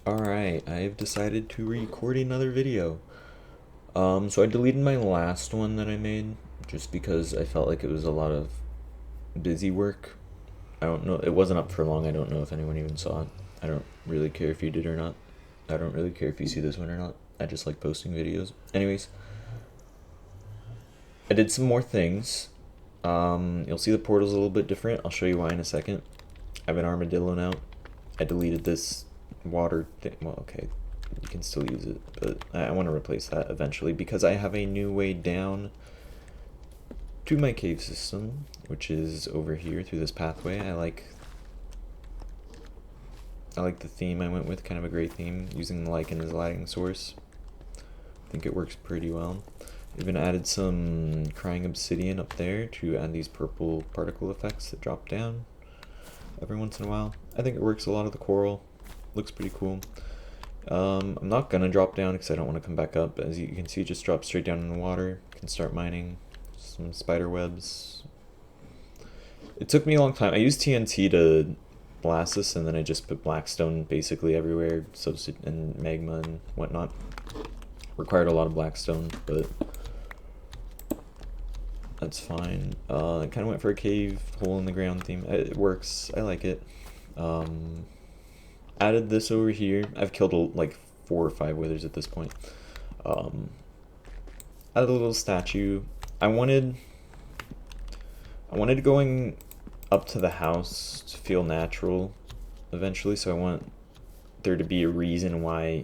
Alright, I've decided to record another video. So I deleted my last one that I made just because I felt like it was a lot of busy work. I don't know, it wasn't up for long. I don't know if anyone even saw it. I don't really care if you did or not. I don't really care if you see this one or not. I just like posting videos. Anyways, I did some more things. You'll see the portal's a little bit different. I'll show you why in a second. I have an armadillo now. I deleted this water thing. Well, okay, you can still use it, but I want to replace that eventually because I have a new way down to my cave system, which is over here through this pathway. I like the theme I went with, kind of a great theme, using the lichen as a lighting source. I think it works pretty well. Even added some crying obsidian up there to add these purple particle effects that drop down every once in a while. I think it works a lot of the coral. Looks pretty cool. I'm not gonna drop down because I don't want to come back up. As you can see, it just drops straight down in the water. Can start mining some spider webs. It took me a long time. I used TNT to blast this, and then I just put blackstone basically everywhere, and magma and whatnot. Required a lot of blackstone, but that's fine. I kind of went for a cave, hole in the ground theme. It works. I like it. Added this over here. I've killed like 4 or 5 withers at this point. Added a little statue. I wanted going up to the house to feel natural eventually, so I want there to be a reason why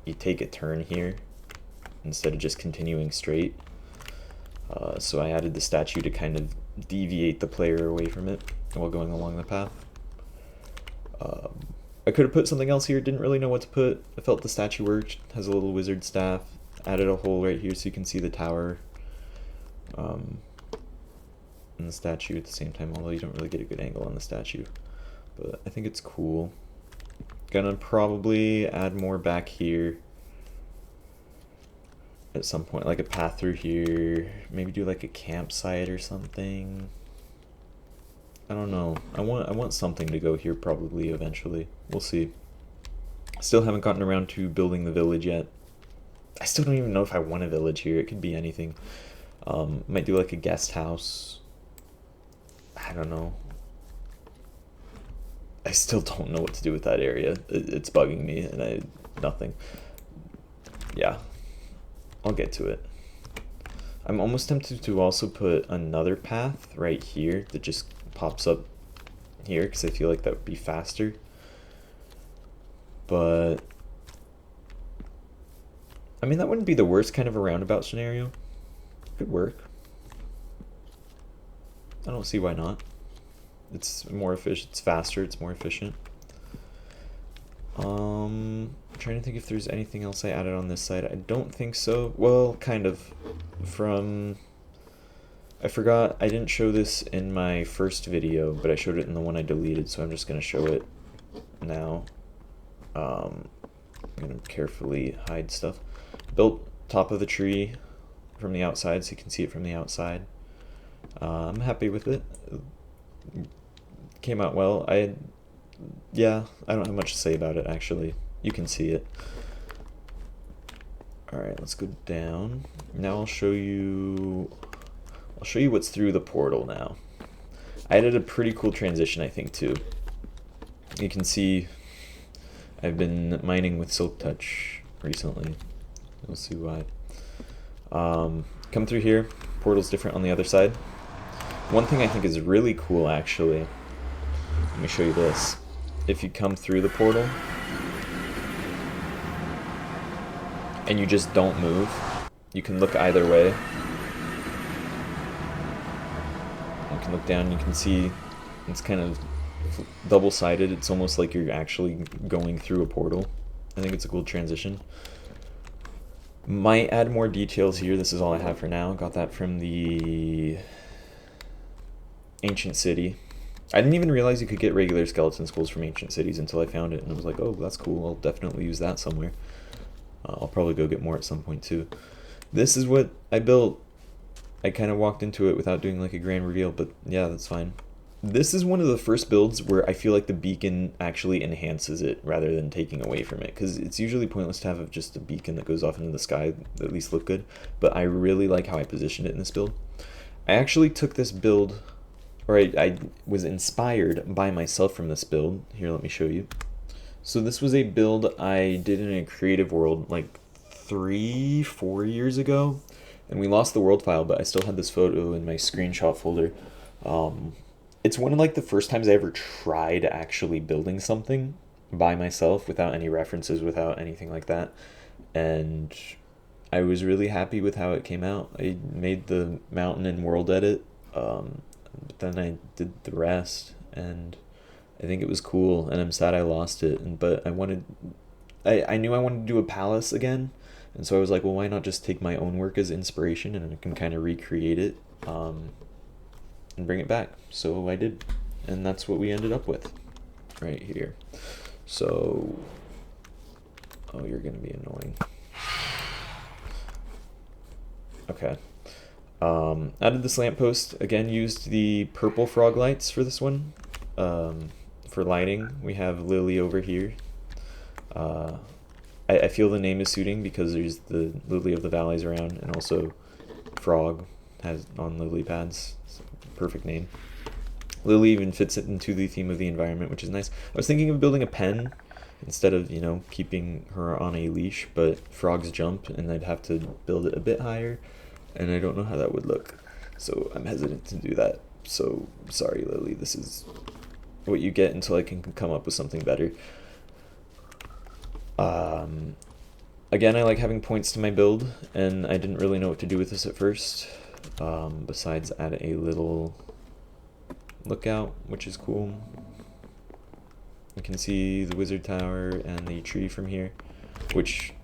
you take a turn here instead of just continuing straight. So I added the statue to kind of deviate the player away from it while going along the path. I could have put something else here, didn't really know what to put. I felt the statue worked, has a little wizard staff. Added a hole right here so you can see the tower and the statue at the same time, although you don't really get a good angle on the statue. But I think it's cool. Gonna probably add more back here at some point, like a path through here. Maybe do like a campsite or something. I don't know. I want something to go here probably eventually. We'll see. Still haven't gotten around to building the village yet. I still don't even know if I want a village here. It could be anything. Might do like a guest house. I don't know. I still don't know what to do with that area. It's bugging me, and nothing. Yeah, I'll get to it. I'm almost tempted to also put another path right here that just pops up here because I feel like that would be faster. But I mean, that wouldn't be the worst kind of a roundabout scenario. Could work. I don't see why not. It's more efficient, it's faster, it's more efficient. I'm trying to think if there's anything else I added on this side. I don't think so. Well, kind of. I forgot, I didn't show this in my first video, but I showed it in the one I deleted, so I'm just going to show it now. I'm going to carefully hide stuff. Built top of the tree from the outside, so you can see it from the outside. I'm happy with it. Came out well. Yeah, I don't have much to say about it, actually. You can see it. Alright, let's go down. Now I'll show you what's through the portal now. I added a pretty cool transition, I think, too. You can see I've been mining with Silk Touch recently. You'll see why. Come through here. Portal's different on the other side. One thing I think is really cool, actually. Let me show you this. If you come through the portal and you just don't move, you can look either way. You can look down and you can see it's kind of double-sided. It's almost like you're actually going through a portal. I think it's a cool transition. Might add more details here. This is all I have for now. Got that from the Ancient City. I didn't even realize you could get regular skeleton skulls from Ancient Cities until I found it, and I was like, oh, that's cool. I'll definitely use that somewhere. I'll probably go get more at some point, too. This is what I built. I kind of walked into it without doing like a grand reveal, but yeah, that's fine. This is one of the first builds where I feel like the beacon actually enhances it rather than taking away from it, because it's usually pointless to have just a beacon that goes off into the sky that at least look good, but I really like how I positioned it in this build. I actually took this build, or I was inspired by myself from this build. Here, let me show you. So this was a build I did in a creative world like 3-4 years ago, and we lost the world file, but I still had this photo in my screenshot folder. It's one of like the first times I ever tried actually building something by myself without any references, without anything like that, and I was really happy with how it came out. I made the mountain in world edit, but then I did the rest, and I think it was cool, and I'm sad I lost it. But I knew I wanted to do a palace again, and so I was like, well, why not just take my own work as inspiration, and I can kind of recreate it, and bring it back. So I did, and that's what we ended up with right here. So, oh, you're gonna be annoying. Okay. Added this lamppost. Again, used the purple frog lights for this one. For lighting, we have Lily over here. I feel the name is suiting because there's the Lily of the Valleys around, and also Frog has on lily pads. Perfect name. Lily even fits it into the theme of the environment, which is nice. I was thinking of building a pen instead of, keeping her on a leash, but frogs jump, and I'd have to build it a bit higher, and I don't know how that would look. So I'm hesitant to do that. So sorry, Lily, this is what you get until I can come up with something better. Again, I like having points to my build, and I didn't really know what to do with this at first, besides add a little lookout, which is cool. You can see the wizard tower and the tree from here, which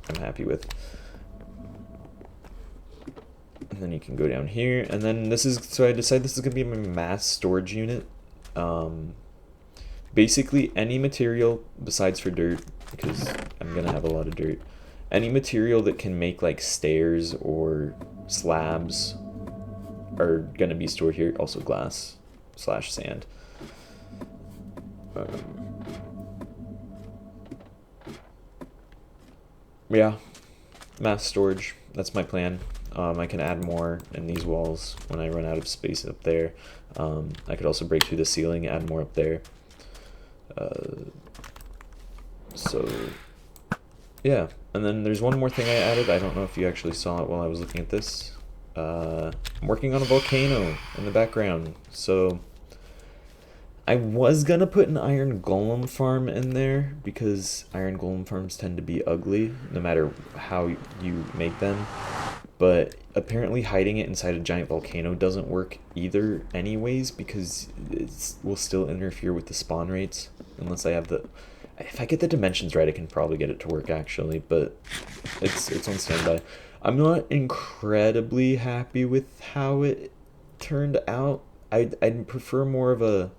I'm happy with. And then you can go down here, and then so I decided this is going to be my mass storage unit. Basically any material besides for dirt, because I'm going to have a lot of dirt. Any material that can make like stairs or slabs are going to be stored here. Also glass / sand. Yeah, mass storage. That's my plan. I can add more in these walls when I run out of space up there. I could also break through the ceiling, add more up there. So yeah, and then there's one more thing I added. I don't know if you actually saw it while I was looking at this. I'm working on a volcano in the background. So I was gonna put an iron golem farm in there because iron golem farms tend to be ugly no matter how you make them. But apparently hiding it inside a giant volcano doesn't work either anyways, because it will still interfere with the spawn rates unless I have the... If I get the dimensions right, I can probably get it to work actually, but it's on standby. I'm not incredibly happy with how it turned out. I'd prefer more of a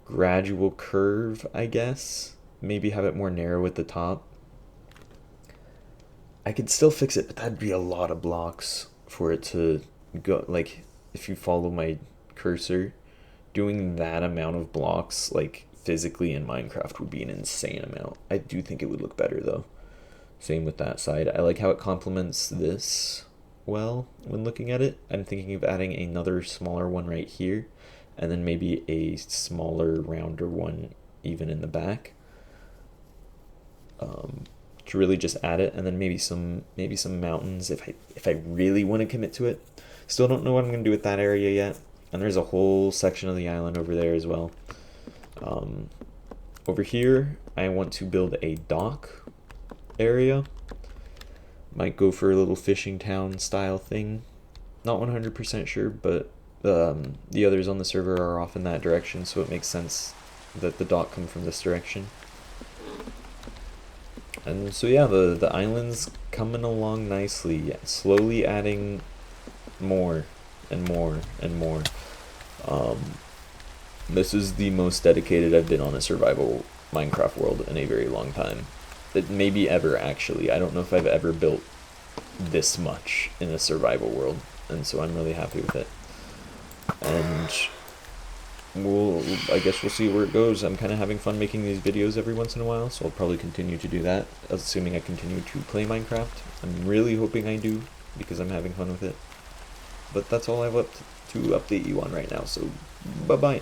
gradual curve, I guess. Maybe have it more narrow at the top. I could still fix it, but that'd be a lot of blocks for it to go. Like, if you follow my cursor, doing that amount of blocks, like, physically in Minecraft would be an insane amount. I do think it would look better, though. Same with that side. I like how it complements this well when looking at it. I'm thinking of adding another smaller one right here, and then maybe a smaller, rounder one even in the back. To really just add it, and then maybe some mountains if I really want to commit to it. Still don't know what I'm gonna do with that area yet. And there's a whole section of the island over there as well. Over here, I want to build a dock area. Might go for a little fishing town style thing. Not 100% sure, but the others on the server are off in that direction, so it makes sense that the dock come from this direction. And so yeah, the island's coming along nicely, slowly adding more and more and more. This is the most dedicated I've been on a survival Minecraft world in a very long time. Maybe ever, actually. I don't know if I've ever built this much in a survival world, and so I'm really happy with it. And I guess we'll see where it goes. I'm kind of having fun making these videos every once in a while, so I'll probably continue to do that, assuming I continue to play Minecraft. I'm really hoping I do, because I'm having fun with it. But that's all I have to update you on right now, so bye-bye.